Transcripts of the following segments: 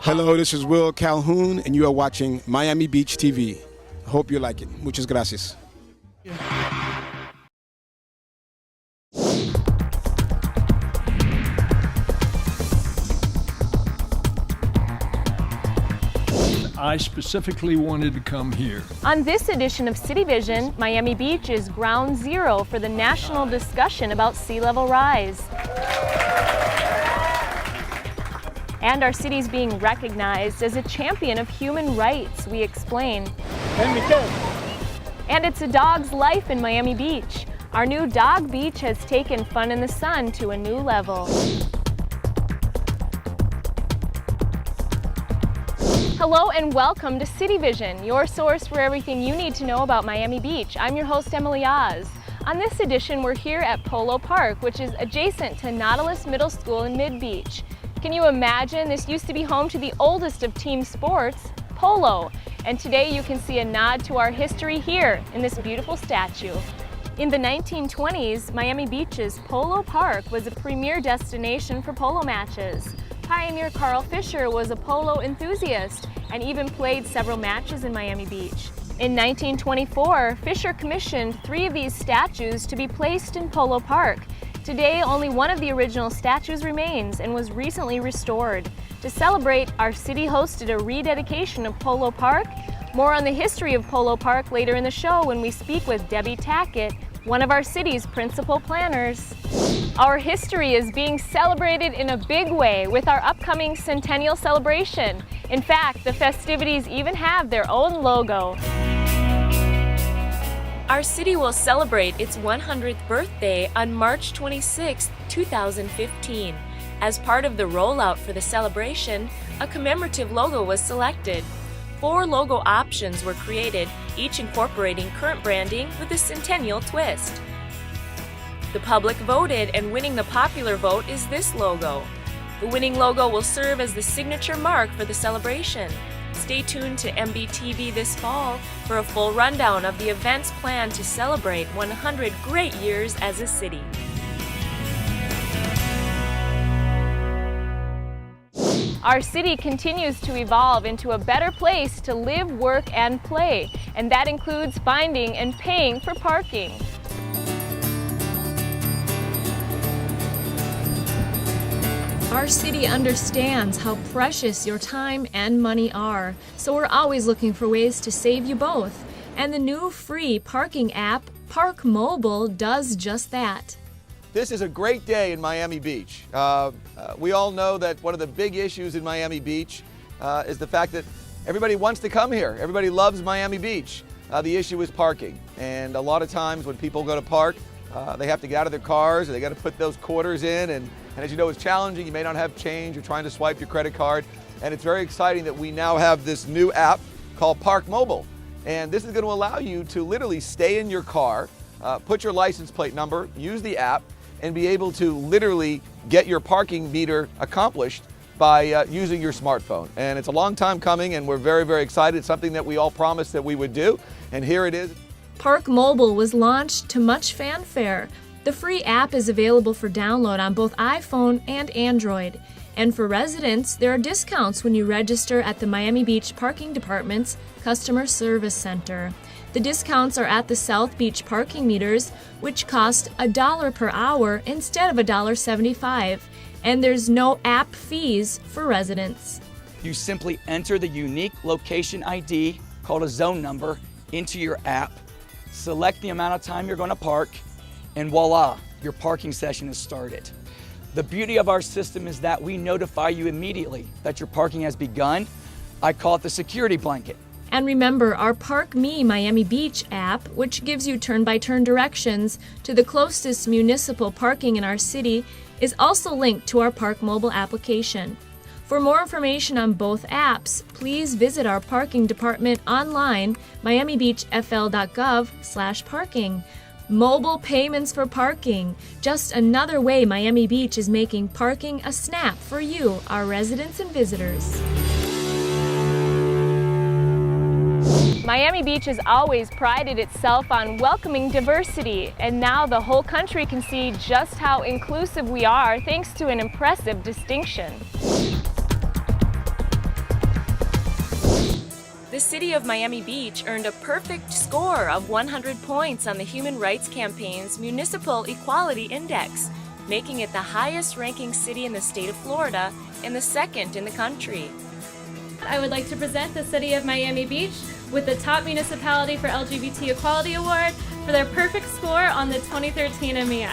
Hello, this is Will Calhoun, and you are watching Miami Beach TV. Hope you like it. Muchas gracias. I specifically wanted to come here. On this edition of CityVision, Miami Beach is ground zero for the national discussion about sea level rise. And our city's being recognized as a champion of human rights, we explain. And it's a dog's life in Miami Beach. Our new dog beach has taken fun in the sun to a new level. Hello and welcome to CityVision, your source for everything you need to know about Miami Beach. I'm your host, Emily Oz. On this edition, we're here at Polo Park, which is adjacent to Nautilus Middle School in Mid-Beach. Can you imagine? This used to be home to the oldest of team sports, polo. And today you can see a nod to our history here in this beautiful statue. In the 1920s, Miami Beach's Polo Park was a premier destination for polo matches. Pioneer Carl Fisher was a polo enthusiast and even played several matches in Miami Beach. In 1924, Fisher commissioned 3 of these statues to be placed in Polo Park. Today, only one of the original statues remains and was recently restored. To celebrate, our city hosted a rededication of Polo Park. More on the history of Polo Park later in the show when we speak with Debbie Tackett, one of our city's principal planners. Our history is being celebrated in a big way with our upcoming centennial celebration. In fact, the festivities even have their own logo. Our city will celebrate its 100th birthday on March 26, 2015. As part of the rollout for the celebration, a commemorative logo was selected. 4 logo options were created, each incorporating current branding with a centennial twist. The public voted, and winning the popular vote is this logo. The winning logo will serve as the signature mark for the celebration. Stay tuned to MBTV this fall for a full rundown of the events planned to celebrate 100 great years as a city. Our city continues to evolve into a better place to live, work, and play, and that includes finding and paying for parking. Our city understands how precious your time and money are, so we're always looking for ways to save you both. And the new free parking app, Park Mobile, does just that. This is a great day in Miami Beach. We all know that one of the big issues in Miami Beach is the fact that everybody wants to come here. Everybody loves Miami Beach. The issue is parking. And a lot of times when people go to park, they have to get out of their cars, and they got to put those quarters in, and as you know, it's challenging. You may not have change. You're trying to swipe your credit card, and it's very exciting that we now have this new app called Park Mobile. And this is going to allow you to literally stay in your car, put your license plate number, use the app, and be able to literally get your parking meter accomplished by using your smartphone. And it's a long time coming, and we're very, very excited. It's something that we all promised that we would do, and here it is. Park Mobile was launched to much fanfare. The free app is available for download on both iPhone and Android. And for residents, there are discounts when you register at the Miami Beach Parking Department's Customer Service Center. The discounts are at the South Beach parking meters, which cost $1 per hour instead of $1.75. And there's no app fees for residents. You simply enter the unique location ID, called a zone number, into your app, select the amount of time you're going to park, and voila, your parking session is started. The beauty of our system is that we notify you immediately that your parking has begun. I call it the security blanket. And remember, our Park Me Miami Beach app, which gives you turn-by-turn directions to the closest municipal parking in our city, is also linked to our Park Mobile application. For more information on both apps, please visit our parking department online, miamibeachfl.gov/parking. Mobile payments for parking, just another way Miami Beach is making parking a snap for you, our residents and visitors. Miami Beach has always prided itself on welcoming diversity, and now the whole country can see just how inclusive we are thanks to an impressive distinction. The city of Miami Beach earned a perfect score of 100 points on the Human Rights Campaign's Municipal Equality Index, making it the highest-ranking city in the state of Florida and the second in the country. I would like to present the City of Miami Beach with the Top Municipality for LGBT Equality Award for their perfect score on the 2013 MEI.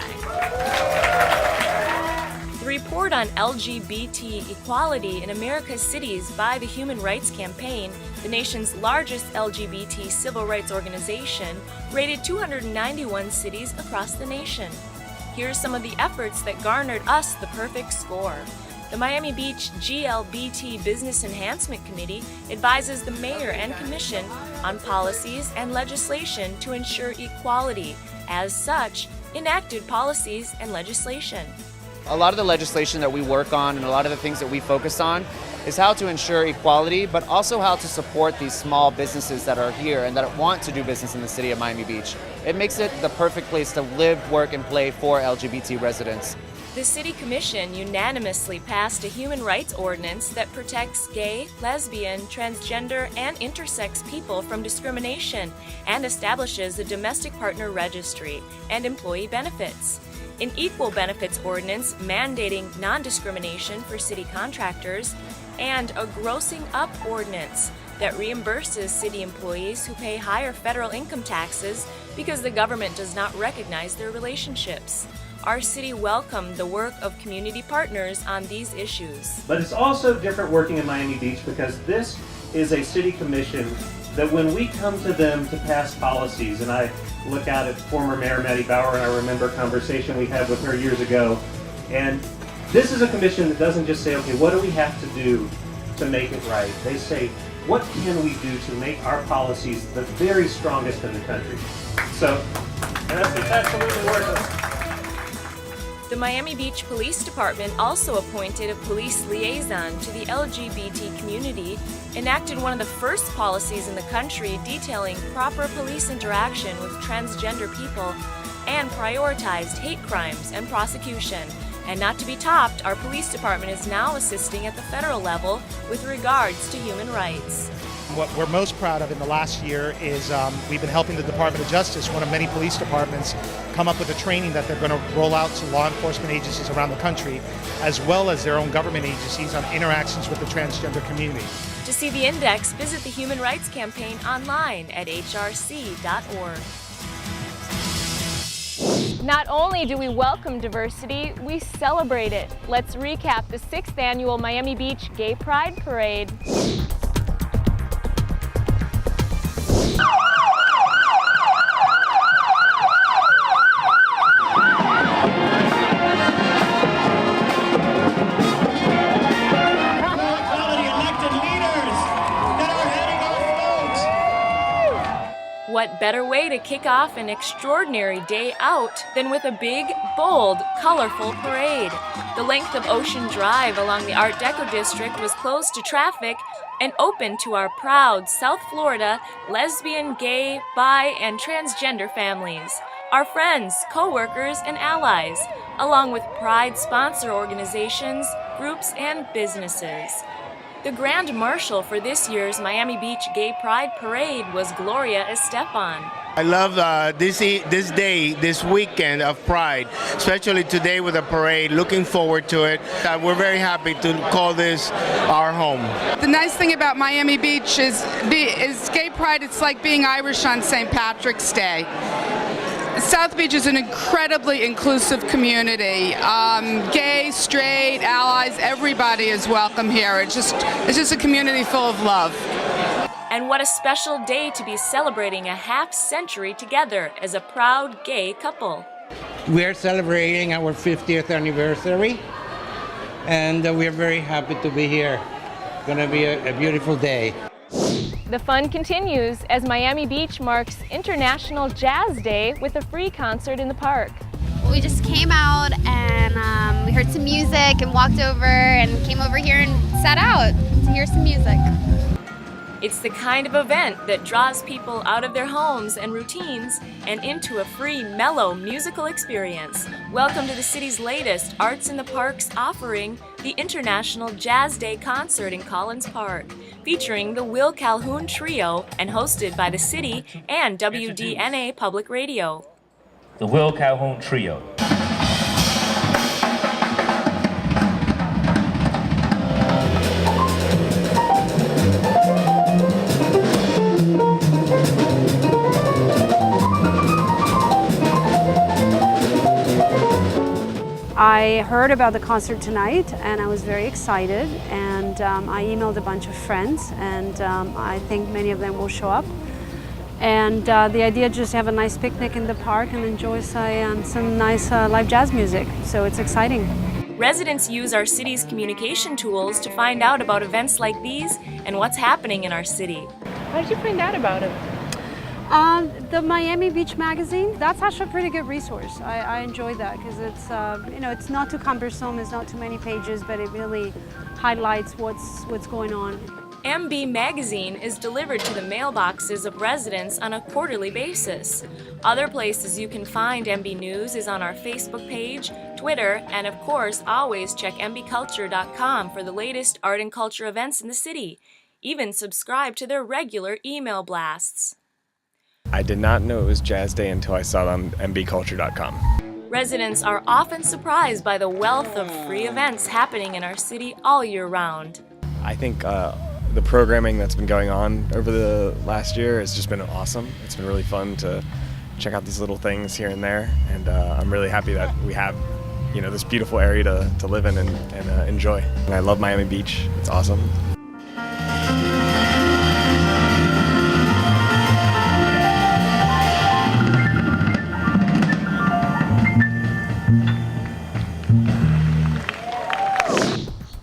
The report on LGBT equality in America's cities by the Human Rights Campaign, the nation's largest LGBT civil rights organization, rated 291 cities across the nation. Here are some of the efforts that garnered us the perfect score. The Miami Beach GLBT Business Enhancement Committee advises the mayor and commission on policies and legislation to ensure equality. As such, enacted policies and legislation. A lot of the legislation that we work on and a lot of the things that we focus on is how to ensure equality, but also how to support these small businesses that are here and that want to do business in the city of Miami Beach. It makes it the perfect place to live, work, and play for LGBT residents. The City Commission unanimously passed a human rights ordinance that protects gay, lesbian, transgender, and intersex people from discrimination and establishes a domestic partner registry and employee benefits. An equal benefits ordinance mandating non-discrimination for city contractors, and a grossing up ordinance that reimburses city employees who pay higher federal income taxes because the government does not recognize their relationships. Our city welcomed the work of community partners on these issues. But it's also different working in Miami Beach because this is a city commission that when we come to them to pass policies, and I look out at former Mayor Maddie Bauer, and I remember a conversation we had with her years ago, and this is a commission that doesn't just say, okay, what do we have to do to make it right? They say, what can we do to make our policies the very strongest in the country? So, and that's absolutely worth it. The Miami Beach Police Department also appointed a police liaison to the LGBT community, enacted one of the first policies in the country detailing proper police interaction with transgender people, and prioritized hate crimes and prosecution. And not to be topped, our police department is now assisting at the federal level with regards to human rights. What we're most proud of in the last year is we've been helping the Department of Justice, one of many police departments, come up with a training that they're going to roll out to law enforcement agencies around the country, as well as their own government agencies on interactions with the transgender community. To see the index, visit the Human Rights Campaign online at hrc.org. Not only do we welcome diversity, we celebrate it. Let's recap the 6th annual Miami Beach Gay Pride Parade. What better way to kick off an extraordinary day out than with a big, bold, colorful parade? The length of Ocean Drive along the Art Deco district was closed to traffic and open to our proud South Florida lesbian, gay, bi, and transgender families, our friends, co-workers, and allies, along with Pride sponsor organizations, groups, and businesses. The Grand Marshal for this year's Miami Beach Gay Pride Parade was Gloria Estefan. I love this day, this weekend of Pride, especially today with the parade. Looking forward to it. We're very happy to call this our home. The nice thing about Miami Beach is Gay Pride. It's like being Irish on St. Patrick's Day. South Beach is an incredibly inclusive community. Gay, straight, allies, everybody is welcome here. It's just a community full of love. And what a special day to be celebrating a half-century together as a proud gay couple. We're celebrating our 50th anniversary, and we're very happy to be here. It's going to be a beautiful day. The fun continues as Miami Beach marks International Jazz Day with a free concert in the park. We just came out and we heard some music and walked over and came over here and sat out to hear some music. It's the kind of event that draws people out of their homes and routines and into a free, mellow musical experience. Welcome to the city's latest Arts in the Parks offering, the International Jazz Day concert in Collins Park, featuring the Will Calhoun Trio and hosted by the city and WDNA Public Radio. The Will Calhoun Trio. I heard about the concert tonight and I was very excited, and I emailed a bunch of friends, and I think many of them will show up. And the idea is just to have a nice picnic in the park and enjoy some nice live jazz music, so it's exciting. Residents use our city's communication tools to find out about events like these and what's happening in our city. How did you find out about it? The Miami Beach magazine, that's actually a pretty good resource. I enjoy that because it's, it's not too cumbersome, it's not too many pages, but it really highlights what's going on. MB Magazine is delivered to the mailboxes of residents on a quarterly basis. Other places you can find MB News is on our Facebook page, Twitter, and of course, always check mbculture.com for the latest art and culture events in the city. Even subscribe to their regular email blasts. I did not know it was Jazz Day until I saw it on mbculture.com. Residents are often surprised by the wealth of free events happening in our city all year round. I think the programming that's been going on over the last year has just been awesome. It's been really fun to check out these little things here and there, and I'm really happy that we have this beautiful area to live in and enjoy. And I love Miami Beach. It's awesome.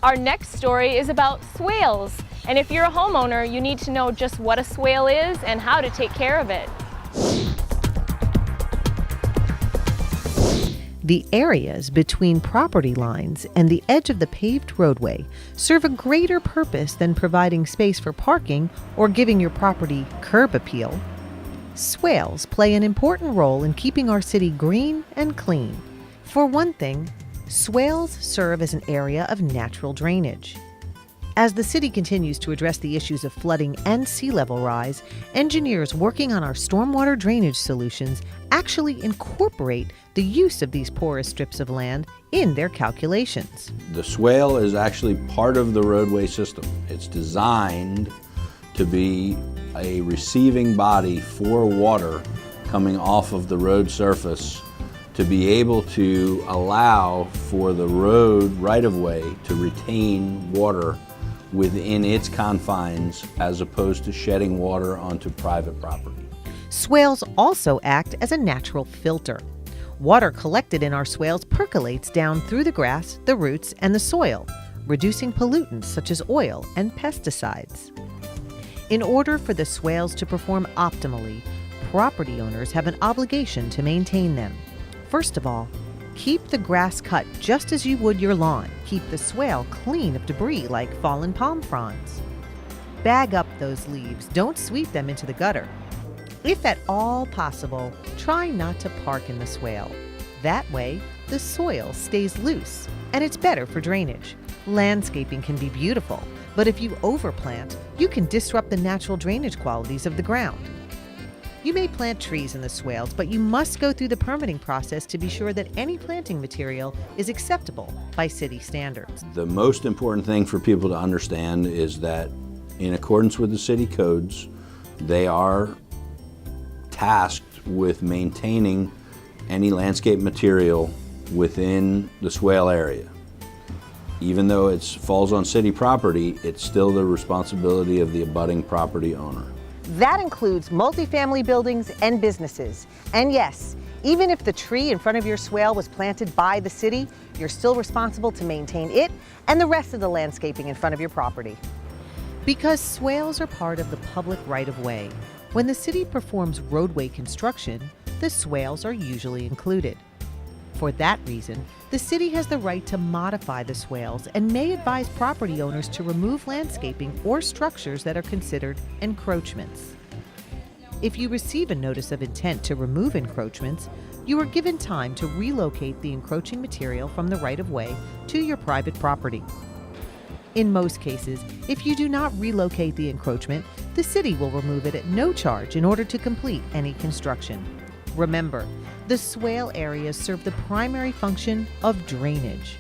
Our next story is about swales, and if you're a homeowner, you need to know just what a swale is and how to take care of it. The areas between property lines and the edge of the paved roadway serve a greater purpose than providing space for parking or giving your property curb appeal. Swales play an important role in keeping our city green and clean. For one thing, swales serve as an area of natural drainage. As the city continues to address the issues of flooding and sea level rise, engineers working on our stormwater drainage solutions actually incorporate the use of these porous strips of land in their calculations. The swale is actually part of the roadway system. It's designed to be a receiving body for water coming off of the road surface, to be able to allow for the road right-of-way to retain water within its confines as opposed to shedding water onto private property. Swales also act as a natural filter. Water collected in our swales percolates down through the grass, the roots, and the soil, reducing pollutants such as oil and pesticides. In order for the swales to perform optimally, property owners have an obligation to maintain them. First of all, keep the grass cut just as you would your lawn. Keep the swale clean of debris like fallen palm fronds. Bag up those leaves, don't sweep them into the gutter. If at all possible, try not to park in the swale. That way, the soil stays loose, and it's better for drainage. Landscaping can be beautiful, but if you overplant, you can disrupt the natural drainage qualities of the ground. You may plant trees in the swales, but you must go through the permitting process to be sure that any planting material is acceptable by city standards. The most important thing for people to understand is that in accordance with the city codes, they are tasked with maintaining any landscape material within the swale area. Even though it falls on city property, it's still the responsibility of the abutting property owner. That includes multifamily buildings and businesses. And yes, even if the tree in front of your swale was planted by the city, you're still responsible to maintain it and the rest of the landscaping in front of your property. Because swales are part of the public right-of-way, when the city performs roadway construction, the swales are usually included. For that reason, the city has the right to modify the swales and may advise property owners to remove landscaping or structures that are considered encroachments. If you receive a notice of intent to remove encroachments, you are given time to relocate the encroaching material from the right-of-way to your private property. In most cases, if you do not relocate the encroachment, the city will remove it at no charge in order to complete any construction. Remember, the swale areas serve the primary function of drainage.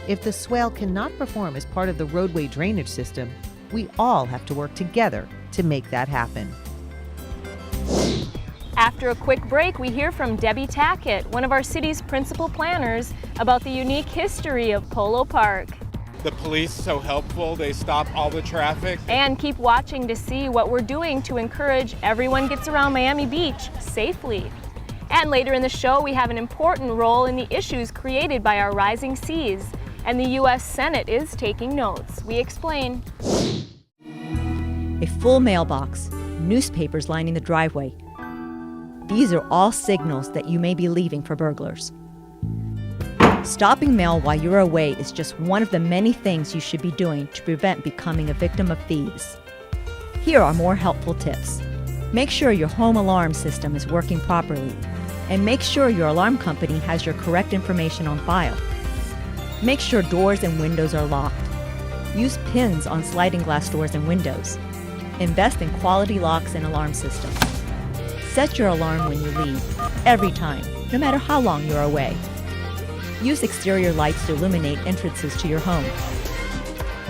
If the swale cannot perform as part of the roadway drainage system, we all have to work together to make that happen. After a quick break, we hear from Debbie Tackett, one of our city's principal planners, about the unique history of Polo Park. The police so helpful, they stop all the traffic. And keep watching to see what we're doing to encourage everyone gets around Miami Beach safely. And later in the show, we have an important role in the issues created by our rising seas. And the U.S. Senate is taking notes. We explain. A full mailbox, newspapers lining the driveway. These are all signals that you may be leaving for burglars. Stopping mail while you're away is just one of the many things you should be doing to prevent becoming a victim of thieves. Here are more helpful tips. Make sure your home alarm system is working properly, and make sure your alarm company has your correct information on file. Make sure doors and windows are locked. Use pins on sliding glass doors and windows. Invest in quality locks and alarm systems. Set your alarm when you leave, every time, no matter how long you're away. Use exterior lights to illuminate entrances to your home.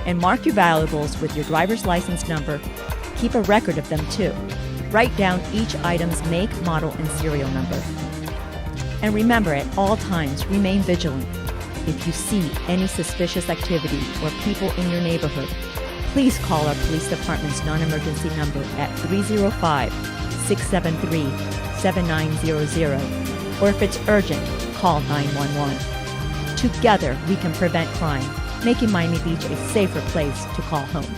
And mark your valuables with your driver's license number. Keep a record of them too. Write down each item's make, model, and serial number. And remember, at all times, remain vigilant. If you see any suspicious activity or people in your neighborhood, please call our police department's non-emergency number at 305-673-7900, or if it's urgent, call 911. Together, we can prevent crime, making Miami Beach a safer place to call home.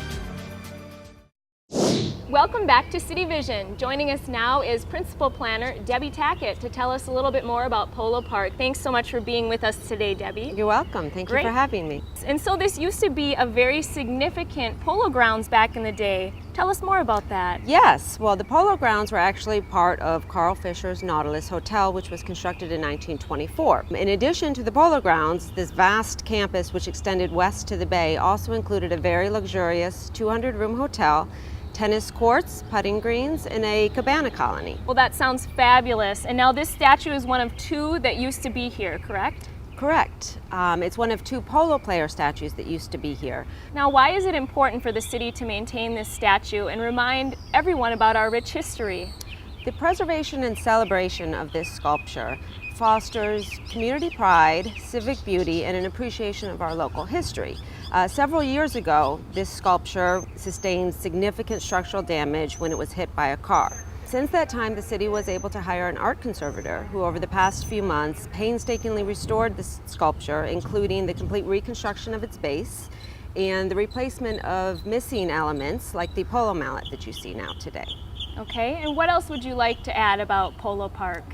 Welcome back to CityVision. Joining us now is Principal Planner Debbie Tackett to tell us a little bit more about Polo Park. Thanks so much for being with us today, Debbie. You're welcome. Thank you for having me. And so this used to be a very significant polo grounds back in the day. Tell us more about that. Yes, well, the polo grounds were actually part of Carl Fisher's Nautilus Hotel, which was constructed in 1924. In addition to the polo grounds, this vast campus, which extended west to the bay, also included a very luxurious 200-room hotel, tennis courts, putting greens, and a cabana colony. Well, that sounds fabulous. And now this statue is one of two that used to be here, correct? Correct. It's one of two polo player statues that used to be here. Now, why is it important for the city to maintain this statue and remind everyone about our rich history? The preservation and celebration of this sculpture fosters community pride, civic beauty, and an appreciation of our local history. Several years ago, this sculpture sustained significant structural damage when it was hit by a car. Since that time, the city was able to hire an art conservator who over the past few months painstakingly restored this sculpture, including the complete reconstruction of its base and the replacement of missing elements like the polo mallet that you see now today. Okay, and what else would you like to add about Polo Park?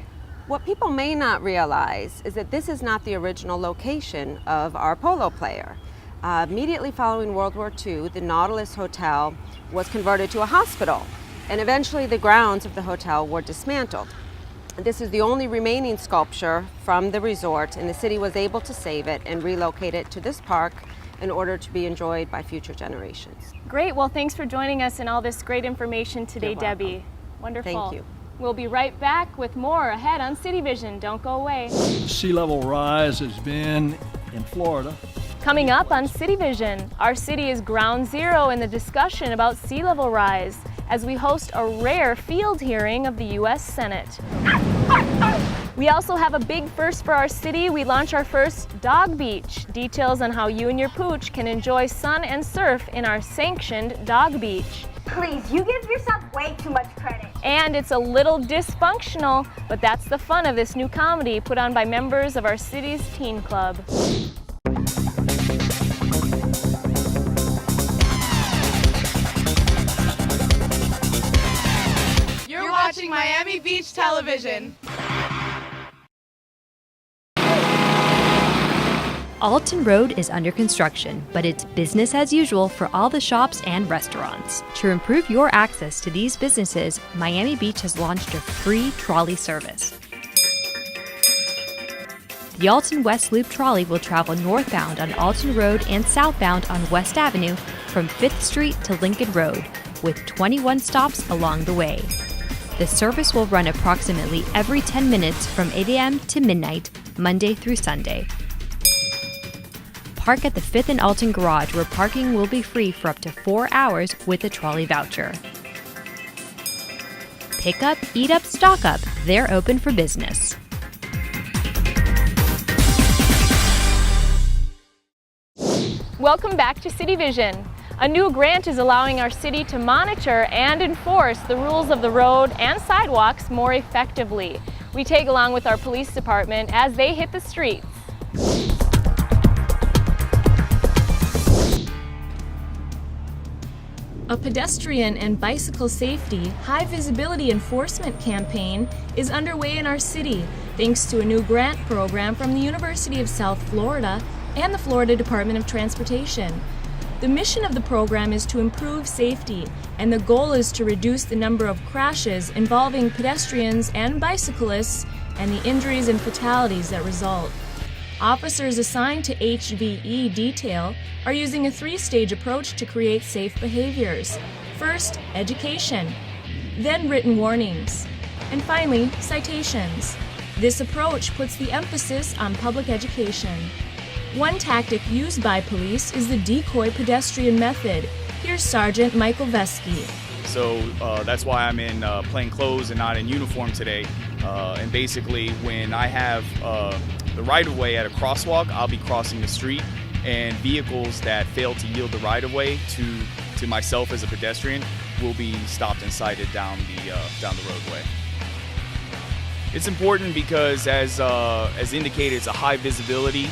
What people may not realize is that this is not the original location of our polo player. Immediately following World War II, the Nautilus Hotel was converted to a hospital, and eventually the grounds of the hotel were dismantled. This is the only remaining sculpture from the resort, and the city was able to save it and relocate it to this park in order to be enjoyed by future generations. Great, well, thanks for joining us and all this great information today, Debbie. Wonderful. Thank you. We'll be right back with more ahead on CityVision. Don't go away. Sea level rise has been in Florida. Coming up on CityVision, our city is ground zero in the discussion about sea level rise as we host a rare field hearing of the U.S. Senate. We also have a big first for our city. We launch our first dog beach. Details on how you and your pooch can enjoy sun and surf in our sanctioned dog beach. Please, you give yourself way too much credit. And it's a little dysfunctional, but that's the fun of this new comedy put on by members of our city's teen club. You're watching Miami Beach Television. Alton Road is under construction, but it's business as usual for all the shops and restaurants. To improve your access to these businesses, Miami Beach has launched a free trolley service. The Alton West Loop trolley will travel northbound on Alton Road and southbound on West Avenue from 5th Street to Lincoln Road, with 21 stops along the way. The service will run approximately every 10 minutes from 8 a.m. to midnight, Monday through Sunday. Park at the 5th and Alton Garage, where parking will be free for up to 4 hours with a trolley voucher. Pick up, eat up, stock up. They're open for business. Welcome back to CityVision. A new grant is allowing our city to monitor and enforce the rules of the road and sidewalks more effectively. We tag along with our police department as they hit the streets. A pedestrian and bicycle safety, high visibility enforcement campaign is underway in our city thanks to a new grant program from the University of South Florida and the Florida Department of Transportation. The mission of the program is to improve safety, and the goal is to reduce the number of crashes involving pedestrians and bicyclists and the injuries and fatalities that result. Officers assigned to HVE detail are using a 3-stage approach to create safe behaviors. First, education, then written warnings, and finally, citations. This approach puts the emphasis on public education. One tactic used by police is the decoy pedestrian method. Here's Sergeant Michael Vesky. So that's why I'm in plain clothes and not in uniform today. And basically, when I have the right-of-way at a crosswalk, I'll be crossing the street, and vehicles that fail to yield the right-of-way to myself as a pedestrian will be stopped and cited down the roadway. It's important because, as indicated, it's a high visibility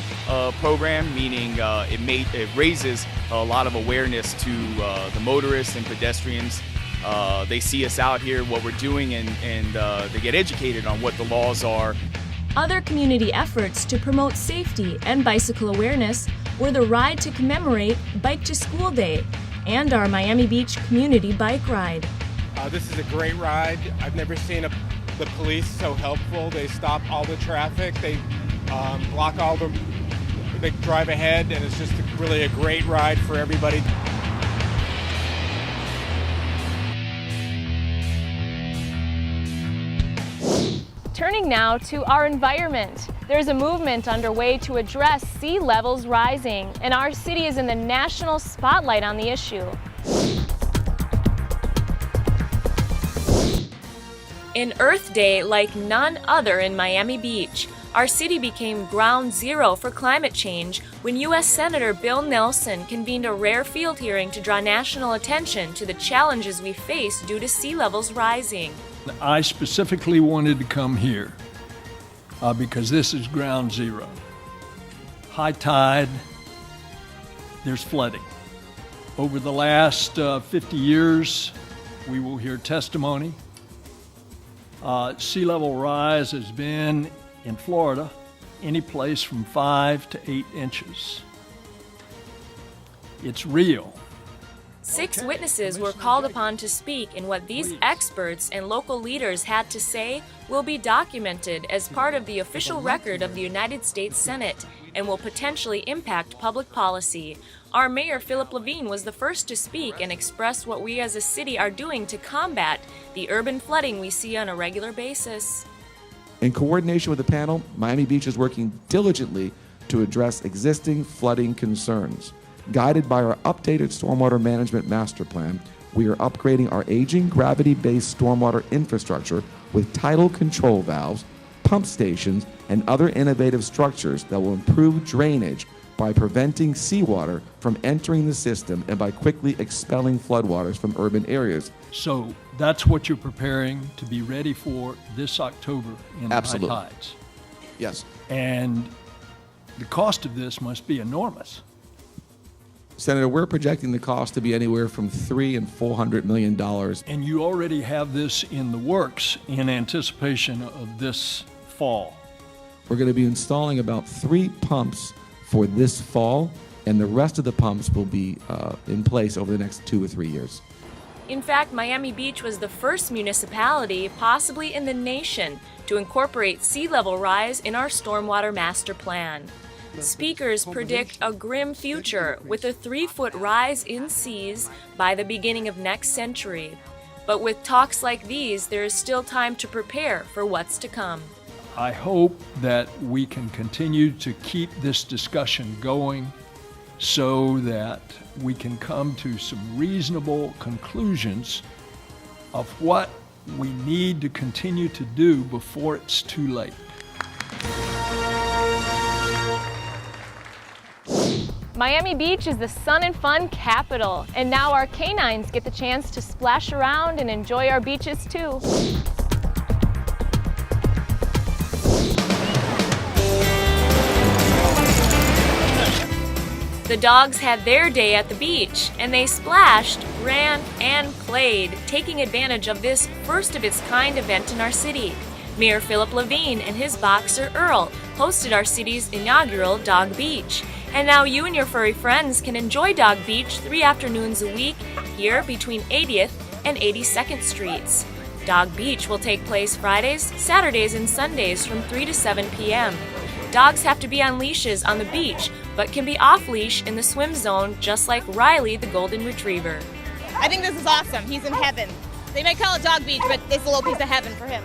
program, meaning it raises a lot of awareness to the motorists and pedestrians. They see us out here, what we're doing, and they get educated on what the laws are. Other community efforts to promote safety and bicycle awareness were the Ride to Commemorate Bike to School Day and our Miami Beach Community Bike Ride. This is a great ride. I've never seen the police so helpful. They stop all the traffic. They block they drive ahead, and it's just really a great ride for everybody. Turning now to our environment. There's a movement underway to address sea levels rising, and our city is in the national spotlight on the issue. In Earth Day like none other in Miami Beach, our city became ground zero for climate change when U.S. Senator Bill Nelson convened a rare field hearing to draw national attention to the challenges we face due to sea levels rising. I specifically wanted to come here because this is ground zero. High tide, there's flooding. Over the last 50 years, we will hear testimony. Sea level rise has been, in Florida, any place from 5 to 8 inches. It's real. 6 witnesses were called upon to speak, and what these experts and local leaders had to say will be documented as part of the official record of the United States Senate and will potentially impact public policy. Our mayor, Philip Levine, was the first to speak and express what we as a city are doing to combat the urban flooding we see on a regular basis. In coordination with the panel, Miami Beach is working diligently to address existing flooding concerns. Guided by our updated stormwater management master plan, we are upgrading our aging gravity-based stormwater infrastructure with tidal control valves, pump stations, and other innovative structures that will improve drainage by preventing seawater from entering the system and by quickly expelling floodwaters from urban areas. So that's what you're preparing to be ready for this October in Absolutely. high tides. Yes. And the cost of this must be enormous. Senator, we're projecting the cost to be anywhere from $300 and $400 million. And you already have this in the works in anticipation of this fall. We're going to be installing about 3 pumps for this fall, and the rest of the pumps will be in place over the next 2 or 3 years. In fact, Miami Beach was the first municipality, possibly in the nation, to incorporate sea level rise in our stormwater master plan. Speakers predict a grim future with a 3-foot rise in seas by the beginning of next century. But with talks like these, there is still time to prepare for what's to come. I hope that we can continue to keep this discussion going so that we can come to some reasonable conclusions of what we need to continue to do before it's too late. Miami Beach is the sun and fun capital, and now our canines get the chance to splash around and enjoy our beaches too. The dogs had their day at the beach, and they splashed, ran, and played, taking advantage of this first-of-its-kind event in our city. Mayor Philip Levine and his boxer Earl hosted our city's inaugural Dog Beach. And now you and your furry friends can enjoy Dog Beach 3 afternoons a week here between 80th and 82nd Streets. Dog Beach will take place Fridays, Saturdays, and Sundays from 3 to 7 p.m. Dogs have to be on leashes on the beach, but can be off-leash in the swim zone, just like Riley, the golden retriever. I think this is awesome. He's in heaven. They might call it Dog Beach, but it's a little piece of heaven for him.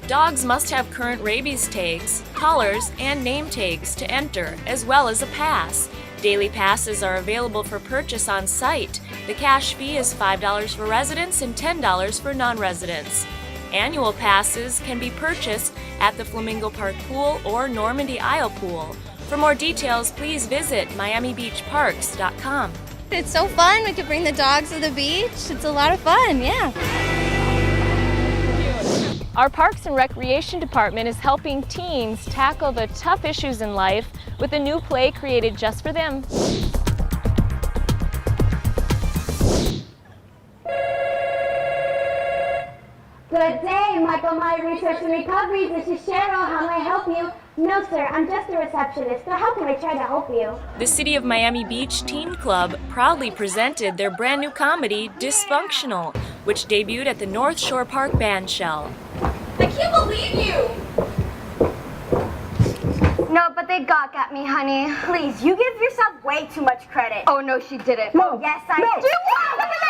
Dogs must have current rabies tags, collars, and name tags to enter, as well as a pass. Daily passes are available for purchase on site. The cash fee is $5 for residents and $10 for non-residents. Annual passes can be purchased at the Flamingo Park Pool or Normandy Isle Pool. For more details, please visit MiamiBeachParks.com. It's so fun. We could bring the dogs to the beach. It's a lot of fun, yeah. Our Parks and Recreation Department is helping teens tackle the tough issues in life with a new play created just for them. Good day, Michael Meyer Research and Recovery. This is Cheryl. How may I help you? No, sir. I'm just a receptionist. So how can I try to help you? The City of Miami Beach Teen Club proudly presented their brand new comedy, Dysfunctional, which debuted at the North Shore Park Bandshell. I can't believe you! No, but they gawk at me, honey. Please, you give yourself way too much credit. Oh, no, she didn't. No. Yes, I did. Do you want some of this?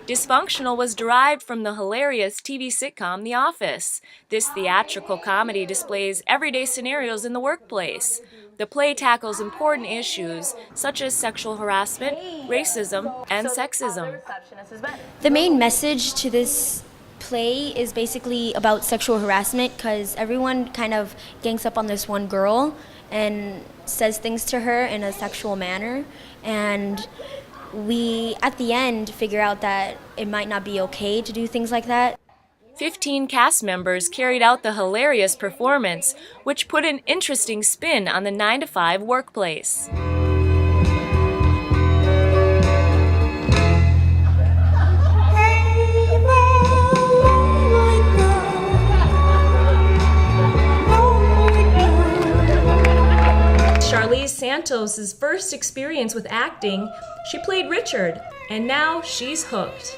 Dysfunctional was derived from the hilarious TV sitcom The Office. This theatrical comedy displays everyday scenarios in the workplace. The play tackles important issues such as sexual harassment, racism, and sexism. The main message to this play is basically about sexual harassment because everyone kind of gangs up on this one girl and says things to her in a sexual manner. And we, at the end, figure out that it might not be okay to do things like that. 15 cast members carried out the hilarious performance, which put an interesting spin on the 9-to-5 workplace. Charlize Santos' first experience with acting, she played Richard, and now she's hooked.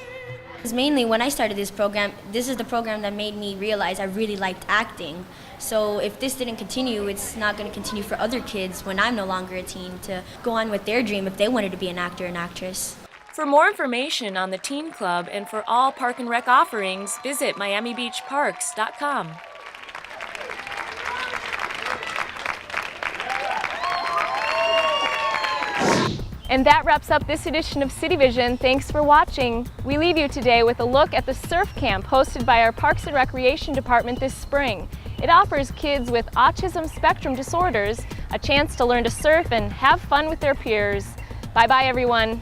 Mainly when I started this program, this is the program that made me realize I really liked acting. So if this didn't continue, it's not going to continue for other kids when I'm no longer a teen to go on with their dream if they wanted to be an actor and actress. For more information on the Teen Club and for all Park and Rec offerings, visit MiamiBeachParks.com. And that wraps up this edition of CityVision. Thanks for watching. We leave you today with a look at the surf camp hosted by our Parks and Recreation Department this spring. It offers kids with autism spectrum disorders a chance to learn to surf and have fun with their peers. Bye-bye, everyone.